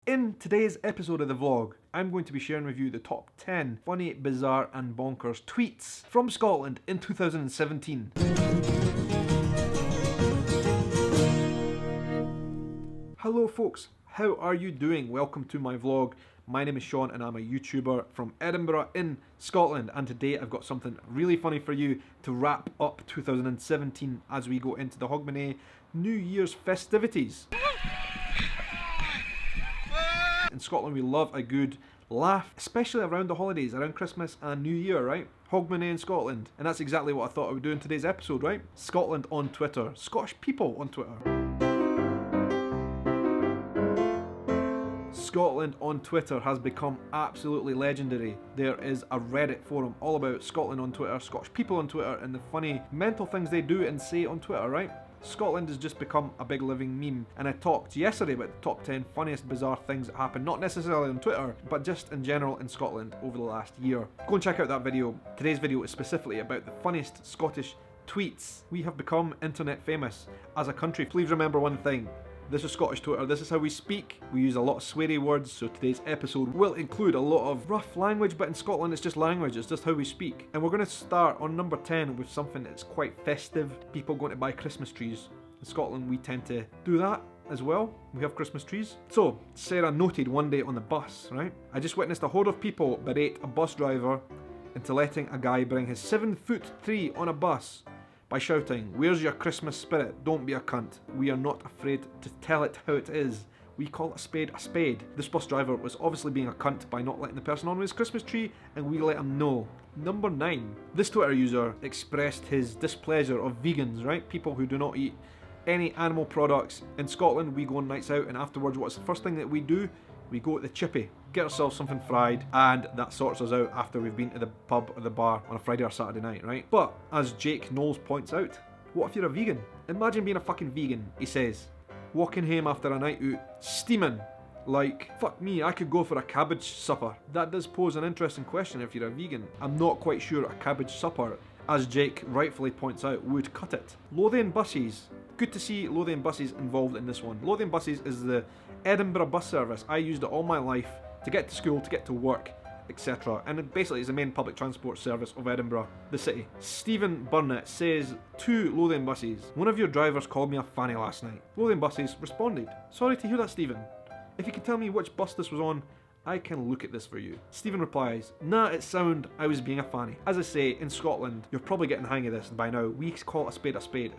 In today's episode of the vlog, I'm going to be sharing with you the top 10 funny, bizarre and bonkers tweets from Scotland in 2017. Hello folks, how are you doing? Welcome to my vlog. My name is Shaun and I'm a YouTuber from Edinburgh in Scotland, and today I've got something really funny for you to wrap up 2017 as we go into the Hogmanay New Year's festivities. In Scotland we love a good laugh, especially around the holidays, around Christmas and New Year, right? Hogmanay in Scotland. And that's exactly what I thought I would do in today's episode, right? Scotland on Twitter. Scottish people on Twitter. Scotland on Twitter has become absolutely legendary. There is a Reddit forum all about Scotland on Twitter, Scottish people on Twitter, and the funny mental things they do and say on Twitter, right? Scotland has just become a big living meme, and I talked yesterday about the top 10 funniest bizarre things that happen, not necessarily on Twitter, but just in general in Scotland over the last year. Go and check out that video. Today's video is specifically about the funniest Scottish tweets. We have become internet famous as a country. Please remember one thing. This is Scottish Twitter, this is how we speak. We use a lot of sweary words, so today's episode will include a lot of rough language, but in Scotland it's just language, it's just how we speak. And we're going to start on number 10 with something that's quite festive. People going to buy Christmas trees. In Scotland we tend to do that as well. We have Christmas trees. So, Sarah noted one day on the bus, right? I just witnessed a horde of people berate a bus driver into letting a guy bring his 7-foot tree on a bus by shouting, "Where's your Christmas spirit? Don't be a cunt. We are not afraid to tell it how it is. We call a spade a spade." This bus driver was obviously being a cunt by not letting the person on with his Christmas tree, and we let him know. Number 9. This Twitter user expressed his displeasure of vegans, right? People who do not eat any animal products. In Scotland, we go on nights out, and afterwards, what's the first thing that we do? We go to the chippy, get ourselves something fried, and that sorts us out after we've been to the pub or the bar on a Friday or Saturday night, right? But, as Jake Knowles points out, what if you're a vegan? Imagine being a fucking vegan, he says. Walking home after a night out, steaming. Like, fuck me, I could go for a cabbage supper. That does pose an interesting question if you're a vegan. I'm not quite sure a cabbage supper, as Jake rightfully points out, would cut it. Lothian buses. Good to see Lothian buses involved in this one. Lothian buses is the Edinburgh bus service. I used it all my life to get to school, to get to work, etc. And it basically is the main public transport service of Edinburgh, the city. Stephen Burnett says to Lothian buses, "One of your drivers called me a fanny last night." Lothian buses responded, "Sorry to hear that, Stephen. If you can tell me which bus this was on, I can look at this for you." Stephen replies, "Nah, it sound I was being a fanny." As I say, in Scotland, you're probably getting the hang of this by now. We call a spade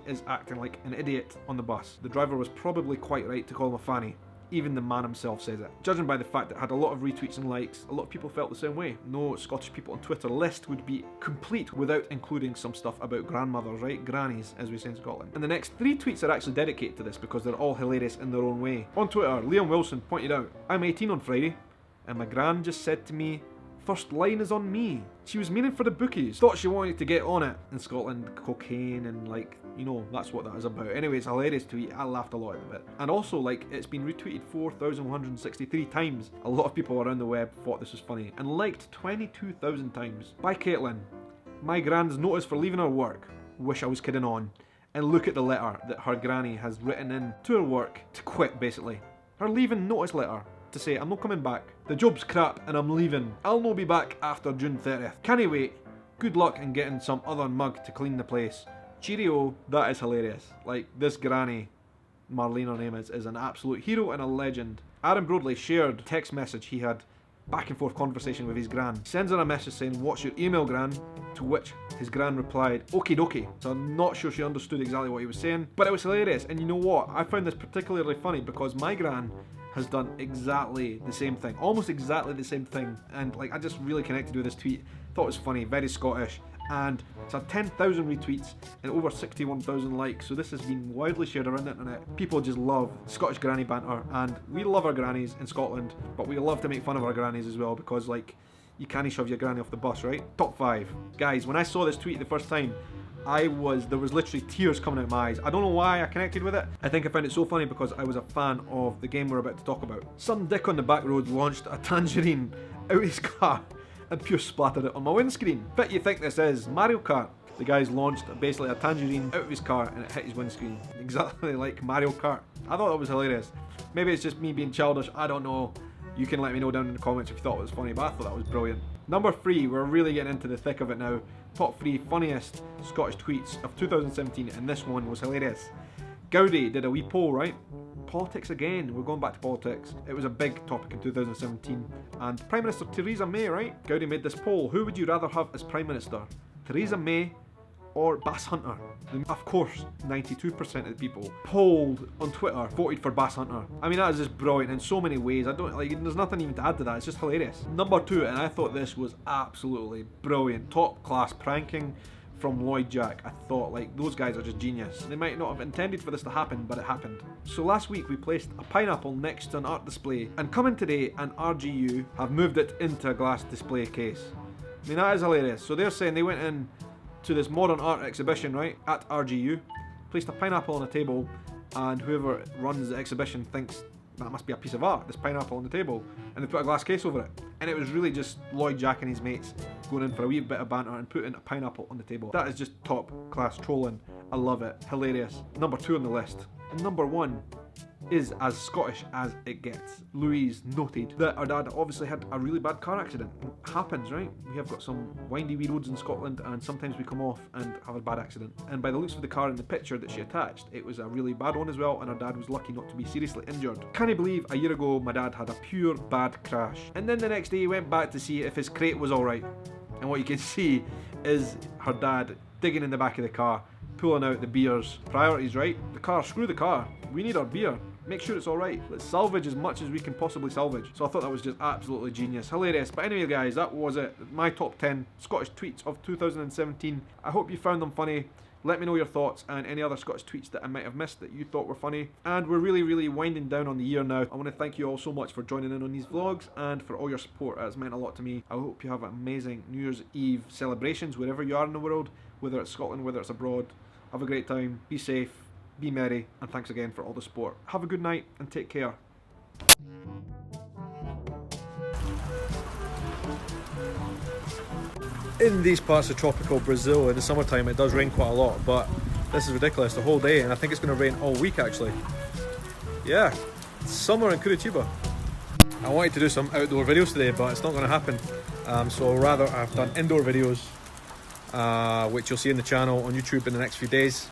is acting like an idiot on the bus. The driver was probably quite right to call him a fanny. Even the man himself says it. Judging by the fact that it had a lot of retweets and likes, a lot of people felt the same way. No Scottish people on Twitter list would be complete without including some stuff about grandmothers, right? Grannies, as we say in Scotland. And the next 3 tweets are actually dedicated to this because they're all hilarious in their own way. On Twitter, Liam Wilson pointed out, "I'm 18 on Friday, and my gran just said to me, 'First line is on me.' She was meaning for the bookies. Thought she wanted to get on it." In Scotland, cocaine and like, you know, that's what that is about. Anyway, it's a hilarious tweet. I laughed a lot at it. And also, like, it's been retweeted 4,163 times. A lot of people around the web thought this was funny. And liked 22,000 times. By Caitlin. "My gran's notice for leaving her work. Wish I was kidding on." And look at the letter that her granny has written in to her work to quit, basically. Her leaving notice letter. To say, "I'm not coming back. The job's crap and I'm leaving. I'll no be back after June 30th. Can't wait. Good luck in getting some other mug to clean the place. Cheerio." That is hilarious. Like, this granny, Marley her name is an absolute hero and a legend. Aaron Broadley shared a text message he had back and forth conversation with his gran. He sends her a message saying, "What's your email, gran?" To which his gran replied, "Okeydokey." So I'm not sure she understood exactly what he was saying, but it was hilarious. And you know what? I found this particularly funny because my gran has done exactly the same thing, almost exactly the same thing, and like I just really connected with this tweet, thought it was funny, very Scottish, and it's had 10,000 retweets and over 61,000 likes, so this has been widely shared around the internet. People just love Scottish granny banter, and we love our grannies in Scotland, but we love to make fun of our grannies as well, because like, you can't shove your granny off the bus, right? Top 5. Guys, when I saw this tweet the first time, there was literally tears coming out of my eyes. I don't know why I connected with it. I think I found it so funny because I was a fan of the game we're about to talk about. Some dick on the back road launched a tangerine out his car and pure splattered it on my windscreen. Bet you think this is Mario Kart. The guy's launched basically a tangerine out of his car and it hit his windscreen. Exactly like Mario Kart. I thought that was hilarious. Maybe it's just me being childish, I don't know. You can let me know down in the comments if you thought it was funny, but I thought that was brilliant. Number 3, we're really getting into the thick of it now. Top 3 funniest Scottish tweets of 2017, and this one was hilarious. Gowdy did a wee poll, right? Politics again, we're going back to politics. It was a big topic in 2017, and Prime Minister Theresa May, right? Gowdy made this poll. Who would you rather have as Prime Minister? Theresa May or Bass Hunter? And of course, 92% of the people polled on Twitter voted for Bass Hunter. I mean, that is just brilliant in so many ways. There's nothing even to add to that, it's just hilarious. Number 2, and I thought this was absolutely brilliant, top class pranking from Lloyd Jack. I thought, like, those guys are just genius. They might not have intended for this to happen, but it happened. So last week we placed a pineapple next to an art display, and coming today, an RGU have moved it into a glass display case. I mean, that is hilarious. So they're saying they went in to this modern art exhibition, right, at RGU, placed a pineapple on a table, and whoever runs the exhibition thinks that must be a piece of art, this pineapple on the table, and they put a glass case over it. And it was really just Lloyd Jack and his mates going in for a wee bit of banter and putting a pineapple on the table. That is just top class trolling. I love it. Hilarious. Number 2 on the list. And number 1 is as Scottish as it gets. Louise noted that our dad obviously had a really bad car accident. It happens, right? We have got some windy wee roads in Scotland, and sometimes we come off and have a bad accident. And by the looks of the car in the picture that she attached, it was a really bad one as well, and our dad was lucky not to be seriously injured. Can you believe a year ago my dad had a pure bad crash? And then the next day he went back to see if his crate was alright. And what you can see is her dad digging in the back of the car, pulling out the beers. Priorities, right? The car, screw the car. We need our beer. Make sure it's alright. Let's salvage as much as we can possibly salvage. So I thought that was just absolutely genius. Hilarious. But anyway guys, that was it. My top 10 Scottish tweets of 2017. I hope you found them funny. Let me know your thoughts and any other Scottish tweets that I might have missed that you thought were funny. And we're really winding down on the year now. I want to thank you all so much for joining in on these vlogs and for all your support. It's meant a lot to me. I hope you have amazing New Year's Eve celebrations wherever you are in the world, whether it's Scotland, whether it's abroad. Have a great time, be safe, be merry, and thanks again for all the support. Have a good night and take care. In these parts of tropical Brazil in the summertime it does rain quite a lot, but this is ridiculous, the whole day, and I think it's going to rain all week actually. Yeah, summer in Curitiba. I wanted to do some outdoor videos today, but it's not going to happen, so rather I've done indoor videos, which you'll see in the channel on YouTube in the next few days.